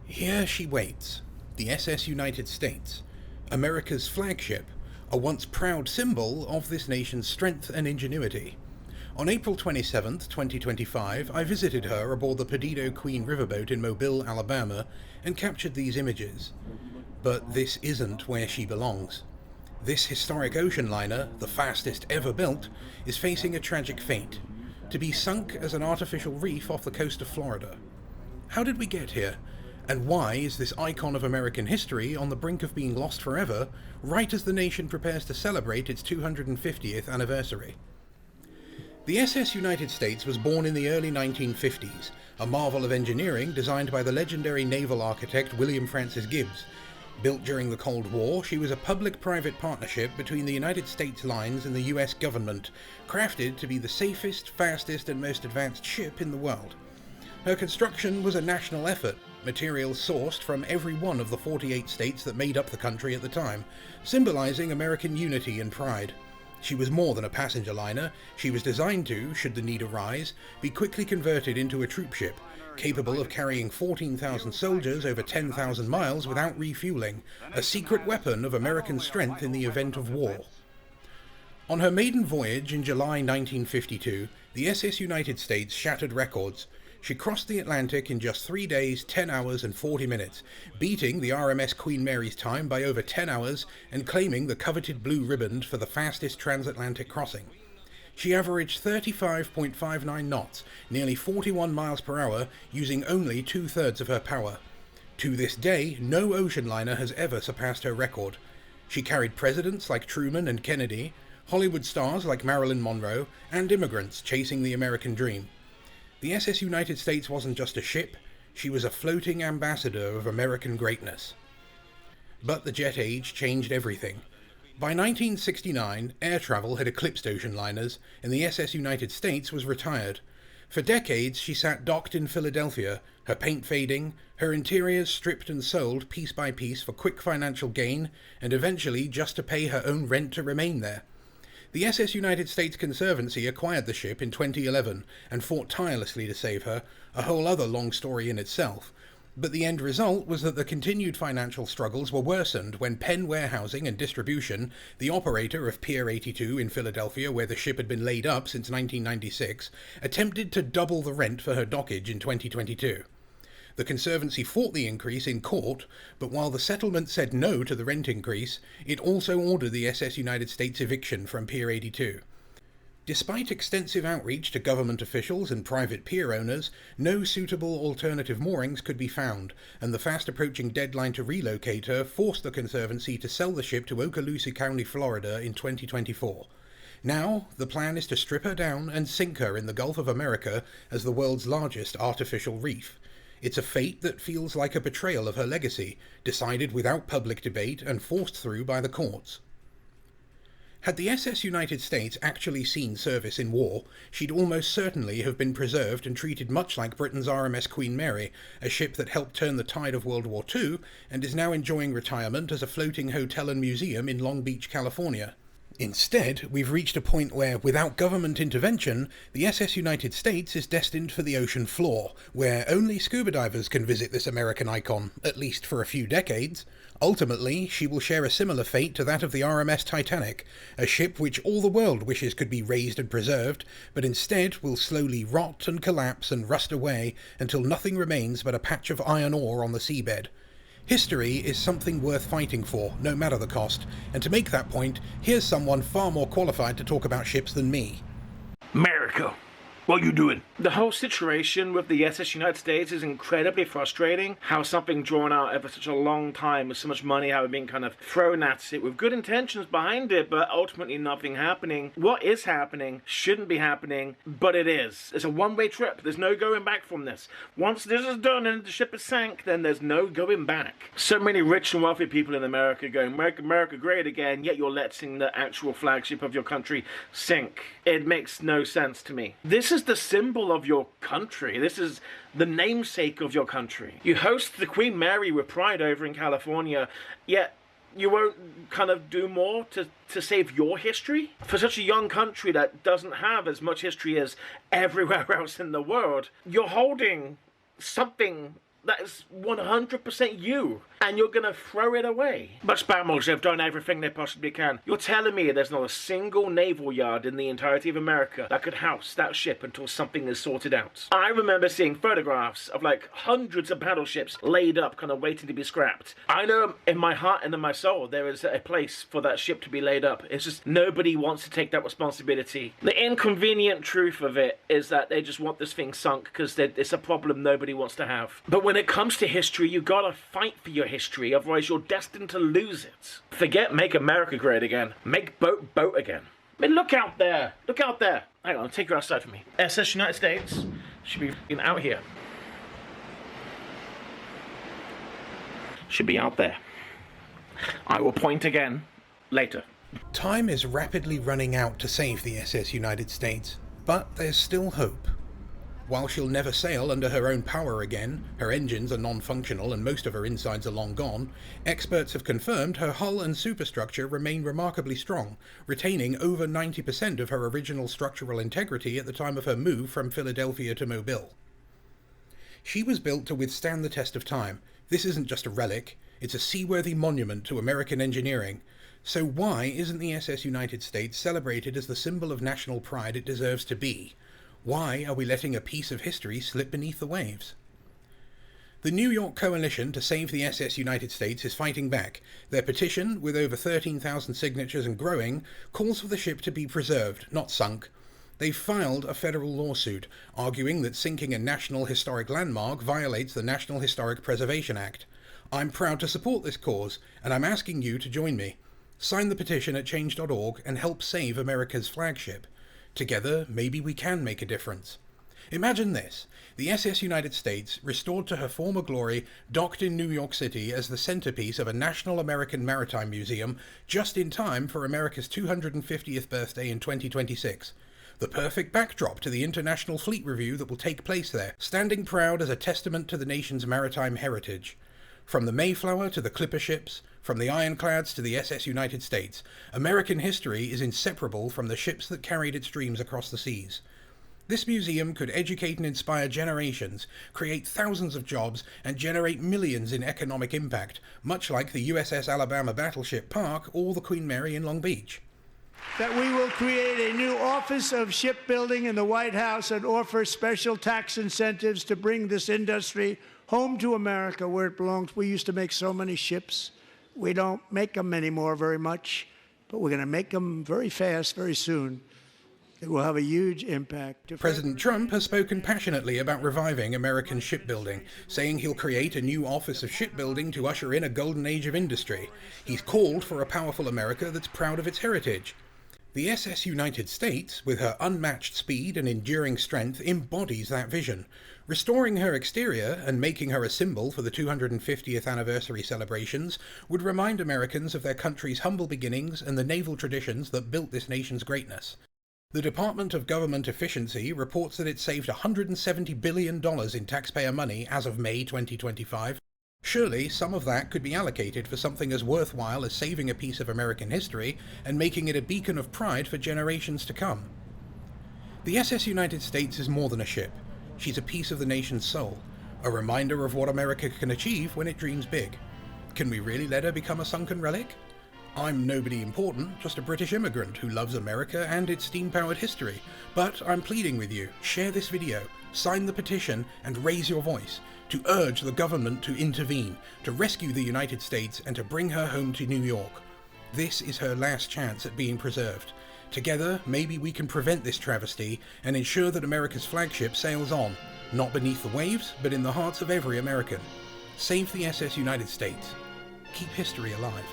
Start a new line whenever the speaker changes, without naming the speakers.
Here she waits, the SS United States, America's flagship, a once proud symbol of this nation's strength and ingenuity. On April 27th, 2025, I visited her aboard the Perdido Queen riverboat in Mobile, Alabama, and captured these images. But this isn't where she belongs. This historic ocean liner, the fastest ever built, is facing a tragic fate: to be sunk as an artificial reef off the coast of Florida. How did we get here? And why is this icon of American history on the brink of being lost forever, right as the nation prepares to celebrate its 250th anniversary? The SS United States was born in the early 1950s, a marvel of engineering designed by the legendary naval architect William Francis Gibbs. Built during the Cold War, she was a public-private partnership between the United States Lines and the US government, crafted to be the safest, fastest, and most advanced ship in the world. Her construction was a national effort, materials sourced from every one of the 48 states that made up the country at the time, symbolizing American unity and pride. She was more than a passenger liner. She was designed to, should the need arise, be quickly converted into a troop ship, capable of carrying 14,000 soldiers over 10,000 miles without refueling, a secret weapon of American strength in the event of war. On her maiden voyage in July 1952, the SS United States shattered records. She crossed the Atlantic in just 3 days, 10 hours and 40 minutes, beating the RMS Queen Mary's time by over 10 hours and claiming the coveted blue ribbon for the fastest transatlantic crossing. She averaged 35.59 knots, nearly 41 miles per hour, using only 2/3 of her power. To this day, no ocean liner has ever surpassed her record. She carried presidents like Truman and Kennedy, Hollywood stars like Marilyn Monroe, and immigrants chasing the American dream. The SS United States wasn't just a ship, she was a floating ambassador of American greatness. But the jet age changed everything. By 1969, air travel had eclipsed ocean liners, and the SS United States was retired. For decades, she sat docked in Philadelphia, her paint fading, her interiors stripped and sold piece by piece for quick financial gain, and eventually just to pay her own rent to remain there. The SS United States Conservancy acquired the ship in 2011 and fought tirelessly to save her, a whole other long story in itself. But the end result was that the continued financial struggles were worsened when Penn Warehousing and Distribution, the operator of Pier 82 in Philadelphia where the ship had been laid up since 1996, attempted to double the rent for her dockage in 2022. The Conservancy fought the increase in court, but while the settlement said no to the rent increase, it also ordered the SS United States eviction from Pier 82. Despite extensive outreach to government officials and private pier owners, no suitable alternative moorings could be found, and the fast-approaching deadline to relocate her forced the Conservancy to sell the ship to Okaloosa County, Florida in 2024. Now, the plan is to strip her down and sink her in the Gulf of America as the world's largest artificial reef. It's a fate that feels like a betrayal of her legacy, decided without public debate and forced through by the courts. Had the SS United States actually seen service in war, she'd almost certainly have been preserved and treated much like Britain's RMS Queen Mary, a ship that helped turn the tide of World War II and is now enjoying retirement as a floating hotel and museum in Long Beach, California. Instead, we've reached a point where, without government intervention, the SS United States is destined for the ocean floor, where only scuba divers can visit this American icon, at least for a few decades. Ultimately, she will share a similar fate to that of the RMS Titanic, a ship which all the world wishes could be raised and preserved, but instead will slowly rot and collapse and rust away until nothing remains but a patch of iron ore on the seabed. History is something worth fighting for, no matter the cost, and to make that point, here's someone far more qualified to talk about ships than me.
America, what you doing?
The whole situation with the SS United States is incredibly frustrating. How something drawn out over such a long time with so much money, how it being kind of thrown at it with good intentions behind it, but ultimately nothing happening. What is happening shouldn't be happening, but it is. It's a one-way trip. There's no going back from this. Once this is done and the ship is sank, then there's no going back. So many rich and wealthy people in America going, "Make America great again," yet you're letting the actual flagship of your country sink. It makes no sense to me. This is the symbol of your country. This is the namesake of your country. You host the Queen Mary with pride over in California, yet you won't kind of do more to save your history? For such a young country that doesn't have as much history as everywhere else in the world, you're holding something That is 100% you. And you're gonna throw it away. But spammers have done everything they possibly can. You're telling me there's not a single naval yard in the entirety of America that could house that ship until something is sorted out. I remember seeing photographs of like hundreds of battleships laid up, kind of waiting to be scrapped. I know in my heart and in my soul there is a place for that ship to be laid up. It's just nobody wants to take that responsibility. The inconvenient truth of it is that they just want this thing sunk because it's a problem nobody wants to have. But when it comes to history, you gotta fight for your history, otherwise you're destined to lose it. Forget make America great again. Make boat again. I mean, look out there. Look out there. Hang on, take her outside for me. SS United States should be out here. Should be out there. I will point again later.
Time is rapidly running out to save the SS United States, but there's still hope. While she'll never sail under her own power again, her engines are non-functional and most of her insides are long gone, experts have confirmed her hull and superstructure remain remarkably strong, retaining over 90% of her original structural integrity at the time of her move from Philadelphia to Mobile. She was built to withstand the test of time. This isn't just a relic, it's a seaworthy monument to American engineering. So why isn't the SS United States celebrated as the symbol of national pride it deserves to be? Why are we letting a piece of history slip beneath the waves? The New York Coalition to Save the SS United States is fighting back. Their petition, with over 13,000 signatures and growing, calls for the ship to be preserved, not sunk. They've filed a federal lawsuit, arguing that sinking a National Historic Landmark violates the National Historic Preservation Act. I'm proud to support this cause, and I'm asking you to join me. Sign the petition at change.org and help save America's flagship. Together, maybe we can make a difference. Imagine this, the SS United States, restored to her former glory, docked in New York City as the centerpiece of a National American Maritime Museum just in time for America's 250th birthday in 2026. The perfect backdrop to the International Fleet Review that will take place there, standing proud as a testament to the nation's maritime heritage. From the Mayflower to the Clipper ships, from the ironclads to the SS United States, American history is inseparable from the ships that carried its dreams across the seas. This museum could educate and inspire generations, create thousands of jobs, and generate millions in economic impact, much like the USS Alabama Battleship Park or the Queen Mary in Long Beach.
That we will create a new Office of Shipbuilding in the White House and offer special tax incentives to bring this industry home to America where it belongs. We used to make so many ships. We don't make them anymore very much, but we're going to make them very fast, very soon. It will have a huge impact.
President Trump has spoken passionately about reviving American shipbuilding, saying he'll create a new Office of Shipbuilding to usher in a golden age of industry. He's called for a powerful America that's proud of its heritage. The SS United States, with her unmatched speed and enduring strength, embodies that vision. Restoring her exterior and making her a symbol for the 250th anniversary celebrations would remind Americans of their country's humble beginnings and the naval traditions that built this nation's greatness. The Department of Government Efficiency reports that it saved $170 billion in taxpayer money as of May 2025. Surely some of that could be allocated for something as worthwhile as saving a piece of American history and making it a beacon of pride for generations to come. The SS United States is more than a ship. She's a piece of the nation's soul, a reminder of what America can achieve when it dreams big. Can we really let her become a sunken relic? I'm nobody important, just a British immigrant who loves America and its steam-powered history. But I'm pleading with you, share this video, sign the petition, and raise your voice to urge the government to intervene, to rescue the United States and to bring her home to New York. This is her last chance at being preserved. Together, maybe we can prevent this travesty and ensure that America's flagship sails on, not beneath the waves, but in the hearts of every American. Save the SS United States. Keep history alive.